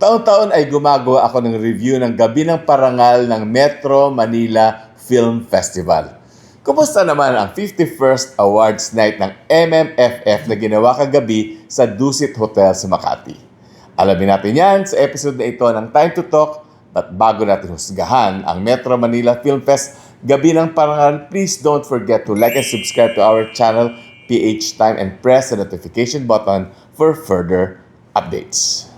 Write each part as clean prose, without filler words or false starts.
Taon-taon ay gumagawa ako ng review ng Gabi ng Parangal ng Metro Manila Film Festival. Kumusta naman ang 51st Awards Night ng MMFF na ginawa kagabi sa Dusit Hotel sa Makati? Alamin natin yan sa episode na ito ng Time to Talk. But bago natin husgahan ang Metro Manila Film Fest Gabi ng Parangal, please don't forget to like and subscribe to our channel, PH Time, and press the notification button for further updates.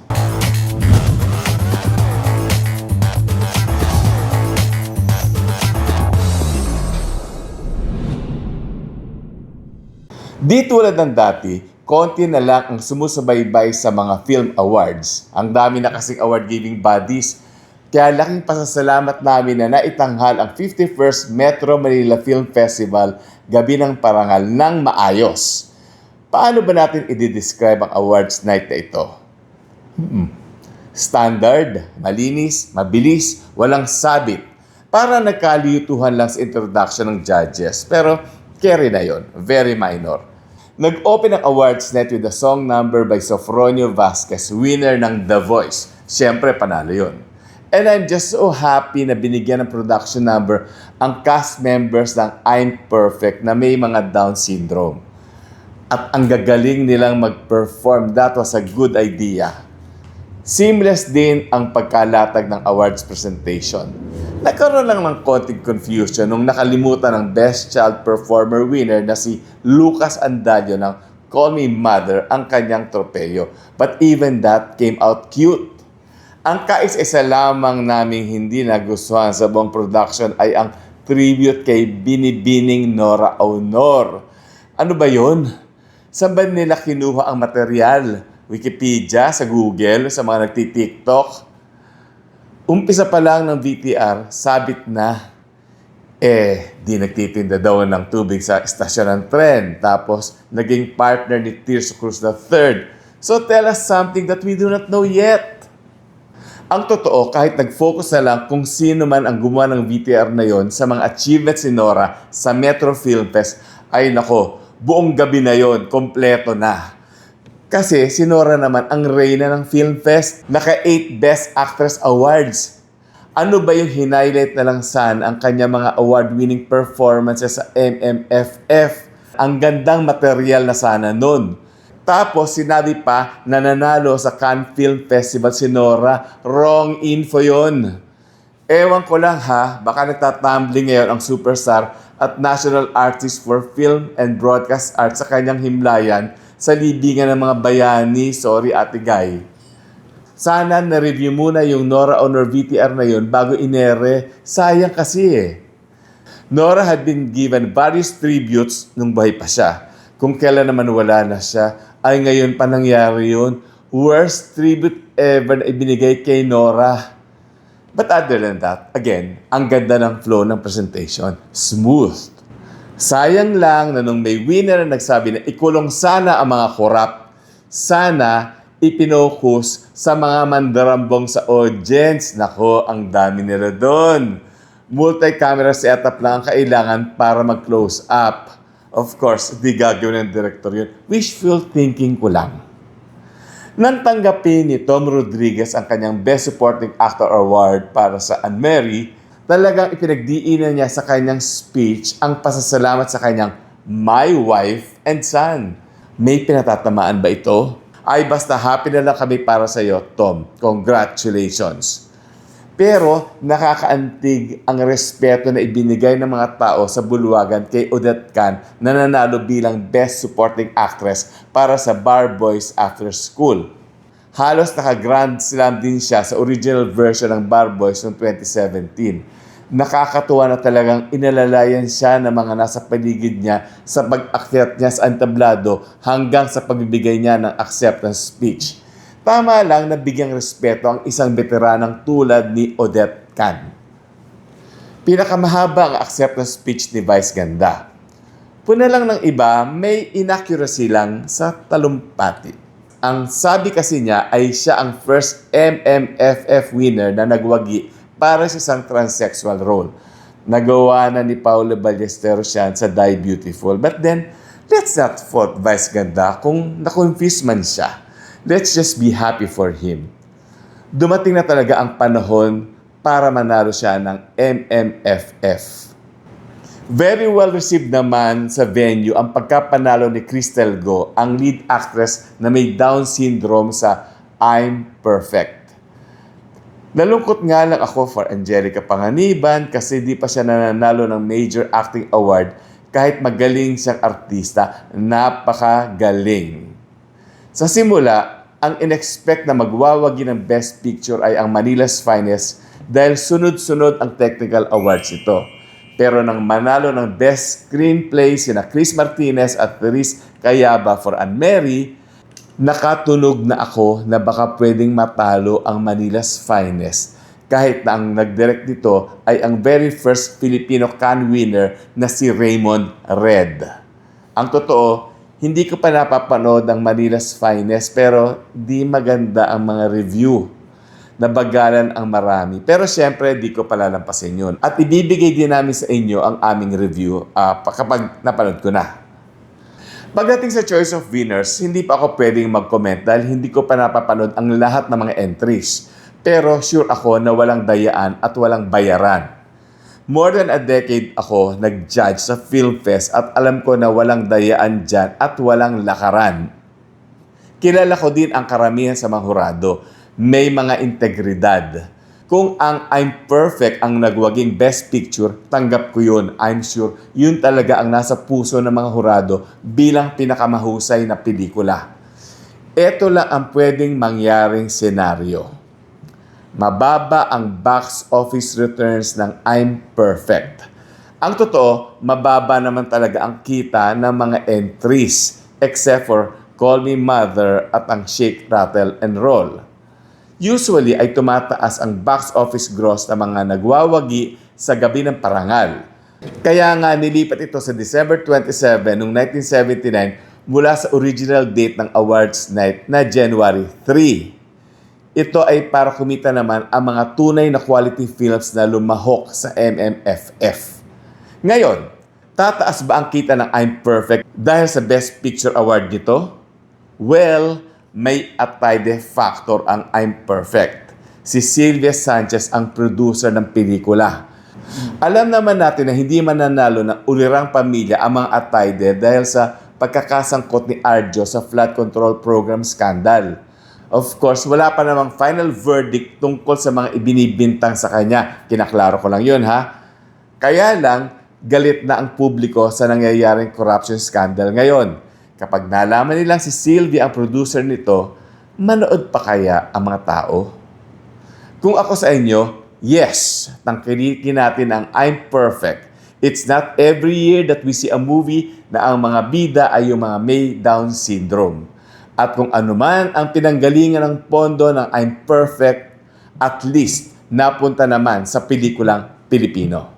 Di tulad ng dati, konti na lang ang sumusubaybay sa mga film awards. Ang dami na kasing award-giving bodies. Kaya laking pasasalamat namin na naitanghal ang 51st Metro Manila Film Festival Gabi ng Parangal ng maayos. Paano ba natin i-describe ang awards night na ito? Standard, malinis, mabilis, walang sabit. Para nagkaliyutuhan lang sa introduction ng judges. Pero carry na yon, very minor. Nag-open ang awards night with a song number by Sofronio Vasquez, winner ng The Voice. Siyempre, panalo yun. And I'm just so happy na binigyan ng production number ang cast members ng I'm Perfect na may mga Down syndrome. At ang gagaling nilang mag-perform. That was a good idea. Seamless din ang pagkalatag ng awards presentation. Nagkaroon lang ng konting confusion nung nakalimutan ng Best Child Performer winner na si Lucas Andalio ng Call Me Mother ang kanyang tropeyo. But even that came out cute. Ang kais-isa lamang naming hindi nagustuhan sa buong production ay ang tribute kay Binibining Nora Aunor. Ano ba yun? Saan ba nila kinuha ang material? Wikipedia, sa Google, sa mga nagti-TikTok? Umpisa pa lang ng VTR, sabit na. Di nagtitinda daw ng tubig sa istasyon ng tren. Tapos, naging partner ni Tirso Cruz III. So, tell us something that we do not know yet. Ang totoo, kahit nag-focus na lang kung sino man ang gumawa ng VTR na yon sa mga achievements ni Nora sa Metro Film Fest, ay nako, buong gabi na yon, kompleto na. Kasi si Nora naman ang reyna ng Film Fest, naka 8 Best Actress Awards. Ano ba yung hinighlight na lang sana ang kanya mga award-winning performances sa MMFF? Ang gandang material na sana nun. Tapos sinabi pa na nanalo sa Cannes Film Festival si Nora. Wrong info yon. Ewan ko lang ha, baka nagtatumbling ngayon ang superstar at National Artist for Film and Broadcast Arts sa kanyang himlayan sa libingan ng mga bayani. Sorry, Ate Guy. Sana na-review muna yung Nora Aunor VTR na yun bago inere. Sayang kasi Nora had been given various tributes nung buhay pa siya. Kung kailan naman wala na siya, ay ngayon pa nangyari yun. Worst tribute ever na ibinigay kay Nora. But other than that, again, ang ganda ng flow ng presentation. Smooth. Sayang lang na nung may winner na nagsabi na ikulong sana ang mga korap, sana ipinokus sa mga mandarambong sa audience. Nako, ang dami nila doon. Multi-camera setup lang ang kailangan para mag-close up. Of course, di gagawin ng director yun. Wishful thinking ko lang. Nang tanggapin ni Tom Rodriguez ang kanyang Best Supporting Actor Award para sa Anne Mary, talagang ipinagdiinan niya sa kanyang speech ang pasasalamat sa kanyang My Wife and Son. May pinatatamaan ba ito? Ay basta happy na lang kami para sa iyo, Tom. Congratulations. Pero nakakaantig ang respeto na ibinigay ng mga tao sa bulwagan kay Odette Can na nanalo bilang Best Supporting Actress para sa Bar Boys After School. Halos naka-grand slam din siya sa original version ng Bar Boys noong 2017. Nakakatuwa na talagang inalalayan siya ng mga nasa paligid niya sa pag-akyat niya sa entablado hanggang sa pagbibigay niya ng acceptance speech. Tama lang na bigyang respeto ang isang veteranang tulad ni Odette Can. Pinakamahaba ang acceptance speech ni Vice Ganda. Puna lang ng iba, may inaccuracy lang sa talumpati. Ang sabi kasi niya ay siya ang first MMFF winner na nagwagi para sa isang transsexual role. Nagawa na ni Paolo Ballesteros yan sa Die Beautiful. But then, let's not fault Vice Ganda kung na-confuse man siya. Let's just be happy for him. Dumating na talaga ang panahon para manalo siya ng MMFF. Very well received naman sa venue ang pagkapanalo ni Crystal Go, ang lead actress na may Down syndrome sa I'm Perfect. Nalungkot nga lang ako for Angelica Panganiban kasi di pa siya nananalo ng major acting award kahit magaling siyang artista. Napakagaling. Sa simula, ang in-expect na magwawagi ng Best Picture ay ang Manila's Finest dahil sunod-sunod ang technical awards ito. Pero nang manalo ng Best Screenplay sina Chris Martinez at Therese Cayaba for Anne Mary, nakatunog na ako na baka pwedeng matalo ang Manila's Finest kahit na ang nag-direct nito ay ang very first Filipino Cannes winner na si Raymond Red. Ang totoo, hindi ko pa napapanood ang Manila's Finest pero di maganda ang mga review. Nabagalan ang marami. Pero syempre, di ko palalampasin yun. At ibibigay din namin sa inyo ang aming review kapag napanood ko na. Pagdating sa choice of winners, hindi pa ako pwedeng mag-comment dahil hindi ko pa napapanood ang lahat ng mga entries. Pero sure ako na walang dayaan at walang bayaran. More than a decade ako nag-judge sa Film Fest at alam ko na walang dayaan dyan at walang lakaran. Kilala ko din ang karamihan sa mga hurado. May mga integridad. Kung ang I'm Perfect ang nagwaging Best Picture, tanggap ko yun. I'm sure yun talaga ang nasa puso ng mga hurado bilang pinakamahusay na pelikula. Ito lang ang pwedeng mangyaring senaryo. Mababa ang box office returns ng I'm Perfect. Ang totoo, mababa naman talaga ang kita ng mga entries except for Call Me Mother at ang Shake, Rattle, and Roll. Usually ay tumataas ang box office gross ng mga nagwawagi sa gabi ng parangal. Kaya nga nilipat ito sa December 27 noong 1979 mula sa original date ng awards night na January 3. Ito ay para kumita naman ang mga tunay na quality films na lumahok sa MMFF. Ngayon, tataas ba ang kita ng I'm Perfect dahil sa Best Picture Award nito? Well, may atayde factor ang I'm Perfect. Si Sylvia Sanchez ang producer ng pelikula. Alam naman natin na hindi mananalo ng ulirang pamilya ang mga atayde dahil sa pagkakasangkot ni Arjo sa flood control program scandal. Of course, wala pa namang final verdict tungkol sa mga ibinibintang sa kanya. Kinaklaro ko lang yun, ha? Kaya lang, galit na ang publiko sa nangyayaring corruption scandal ngayon. Kapag nalaman nilang si Sylvia ang producer nito, manood pa kaya ang mga tao? Kung ako sa inyo, yes, tangkilikin natin ang I'm Perfect. It's not every year that we see a movie na ang mga bida ay yung mga may Down syndrome. At kung anuman ang pinanggalingan ng pondo ng I'm Perfect, at least napunta naman sa pelikulang Pilipino.